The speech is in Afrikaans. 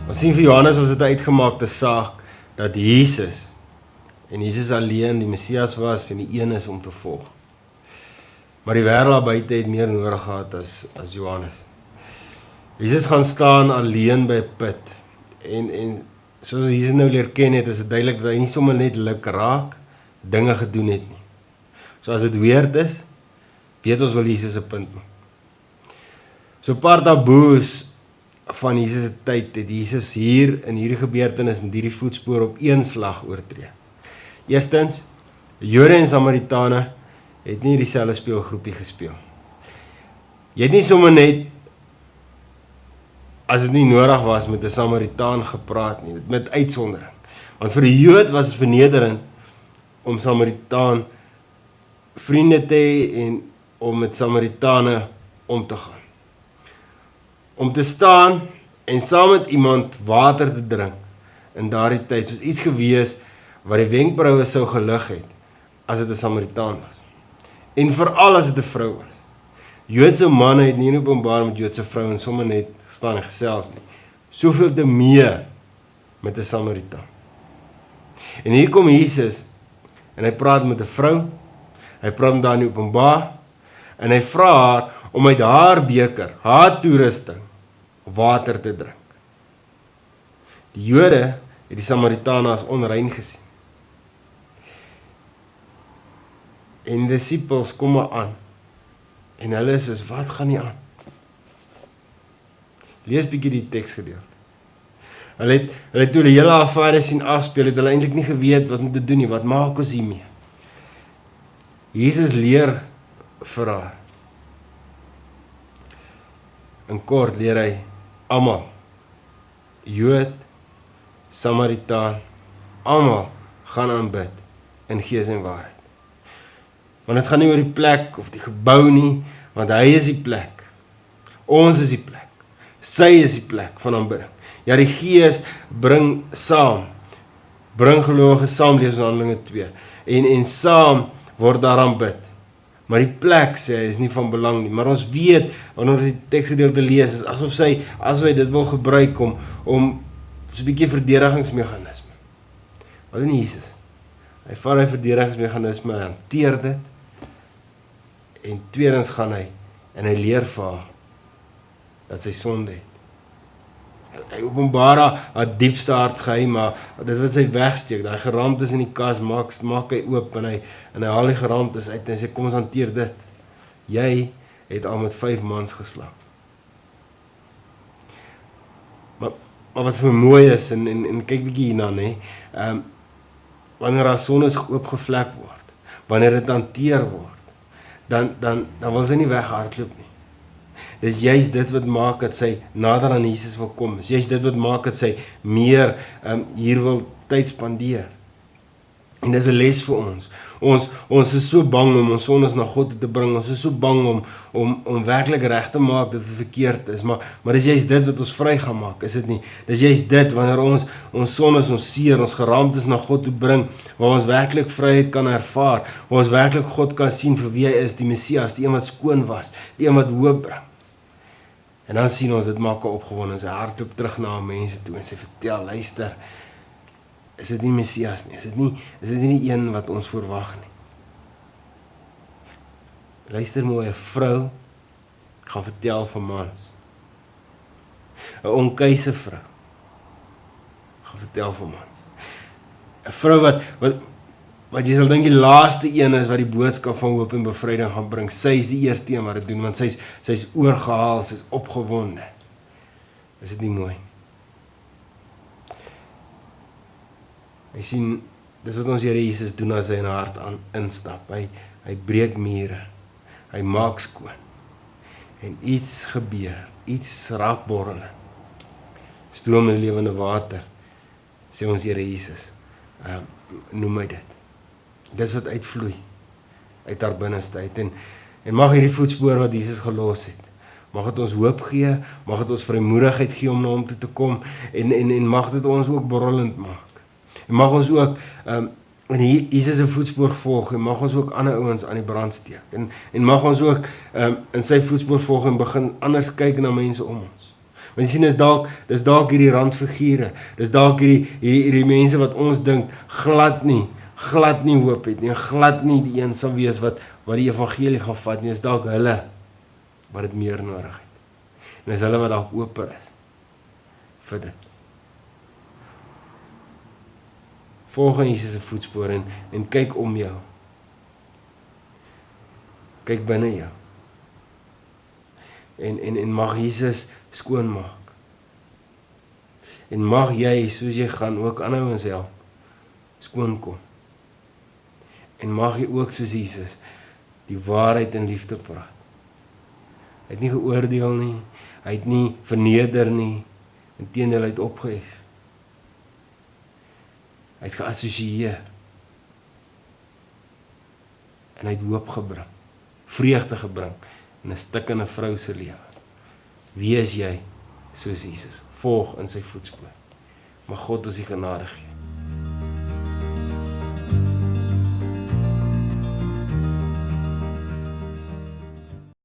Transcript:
Ons sien vir Johannes was dit 'n uitgemaakte saak dat Jesus alleen die Messias was en die een is om te volg. Maar die wêreld daar buite het meer nodig gehad as Johannes. Jesus gaan staan alleen by 'n put en soos Jesus nou leer ken het, is dit duidelik dat hy nie sommer net luk raak dinge gedoen het nie. So as dit weird is, weet ons wel Jesus 'n punt maak. So 'n paar taboes van Jesus se tyd het Jesus hier in hierdie gebeurtenis met hierdie voetspore op een slag oortree. Eerstens, Jode en Samaritane het nie dieselfde speelgroepie gespeel. Jy het nie sommer net, as dit nie nodig was, met 'n Samaritaan gepraat nie, met uitsondering. Want vir die Jood was dit vernederend om Samaritaan vriende te hê en om met Samaritane om te gaan. Om te staan en saam met iemand water te drink in daardie tyd, soos iets gewees wat die wenkbroue sou gelig het, as dit 'n Samaritaan was. En veral as dit 'n vrou was. Joodse manne het nie in openbaar met Joodse vrouens sommer net gestaan en gesels nie. Soveel te meer met 'n Samaritaan. En hier kom Jesus, en hy praat met 'n vrou, hy praat met haar in openbaar, en hy vra haar om uit haar beker, haar toerusting, water te drink. Die Jode het die Samaritane as onrein gesien. En die disippels kom maar aan, en hulle is soos, wat gaan nie aan? Lees bietjie die teksgedeelte. Hulle het toe die hele affære sien afspeel, het hulle eintlik nie geweet wat om te doen nie, wat maak ons hiermee? Jesus leer vir haar. In kort leer hy almal, Jood, Samaritaan, almal gaan aanbid in gees en waarheid. Want dit gaan nie oor die plek of die gebou nie, want hy is die plek. Ons is die plek. Sy is die plek van aanbidding. Ja, die Gees bring saam, bring gelowiges saam, lees ons Handelinge 2, en saam word daar aanbid. Maar die plek, sê hy, is nie van belang nie. Maar ons weet, wanneer ons die teksgedeelte lees, is asof hy dit wil gebruik om so 'n bietjie verdedigingsmeganisme. Wat doen Jesus? Hy vat hy verdedigingsmeganisme, hy hanteer dit, en tweedens gaan hy, en hy leer vir haar, dat sy sonde het. Hy openbaar haar diepste hartsgeheim, maar dit wat sy wegsteek, daai geraamtes in die kas, maak hy oop, en hy haal die geraamtes uit, en hy sê, kom ons hanteer dit. Jy het al met 5 mans geslaap. Maar wat vir mooi is, en kyk bietjie hierna, nee, wanneer haar sondes oopgevlek word, wanneer dit hanteer word, dan wil sy nie weghardloop nie. Dis juist dit wat maak dat sy nader aan Jesus wil kom. Dis juist dit wat maak dat sy meer hier wil tyd spandeer. En dis 'n les vir ons. Ons is so bang om ons sondes na God toe te bring. Ons is so bang om werklik reg te maak dat dit verkeerd is. Maar dis juist dit wat ons vry gaan maak, is dit nie? Dis juist dit wanneer ons sondes, ons seer, ons geraamtes na God toe bring, waar ons werklik vryheid kan ervaar, waar ons werklik God kan sien vir wie hy is, die Messias, die een wat skoon was, die een wat hoop bring. En dan sien ons, dit maak 'n opgewonde, en sy hart loop terug na mense toe, en sy vertel, luister, is dit nie Messias nie, is dit nie die een wat ons verwag nie. Luister mooi, 'n vrou gaan vertel van mans. 'n onkeuse vrou gaan vertel van mans. 'n vrou wat jy sal dink die laaste een is wat die boodskap van hoop en bevryding gaan bring. Sy is die eerste een wat dit doen, want sy's oorgehaal, sy's opgewonde. Is dit nie mooi? Hy sien, dis wat ons Here Jesus doen as hy in haar hart instap. Hy breek mure, hy maak skoon. En iets gebeur, iets raak borrelend. Stroom in lewende water, sê ons Here Jesus, noem hy dit. Dis wat uitvloei uit haar binneste uit, en mag hierdie voetspoor wat Jesus gelos het, mag dit ons hoop gee, mag dit ons vrymoedigheid gee om na hom toe te kom, en mag dit ons ook borrelend maak, en mag ons ook in Jesus se voetspoor volg, en mag ons ook ander ouens aan die brand steek, en mag ons ook in sy voetspoor volg, en begin anders kyk na mense om ons, Want jy sien, dis dalk hierdie randfigure, dis dalk hierdie mense wat ons dink glad nie hoop het nie, glad nie die een sal wees wat die evangelie gaan vat nie, is dalk hulle wat dit meer nodig het. En is hulle wat dalk oop is vir dit. Volg in Jesus se voetspore en kyk om jou. Kyk binne jou. En mag Jesus skoonmaak. En mag jy, soos jy gaan, ook ander ouens help skoonkom. En mag jy ook soos Jesus die waarheid in liefde praat. Hy het nie geoordeel nie, hy het nie verneder nie, inteendeel hy het opgehef. Hy het geassosieer. En hy het hoop gebring, vreugde gebring in 'n stikkende vrou se lewe. Wees jy soos Jesus, volg in sy voetspore. Mag God ons die genade gee.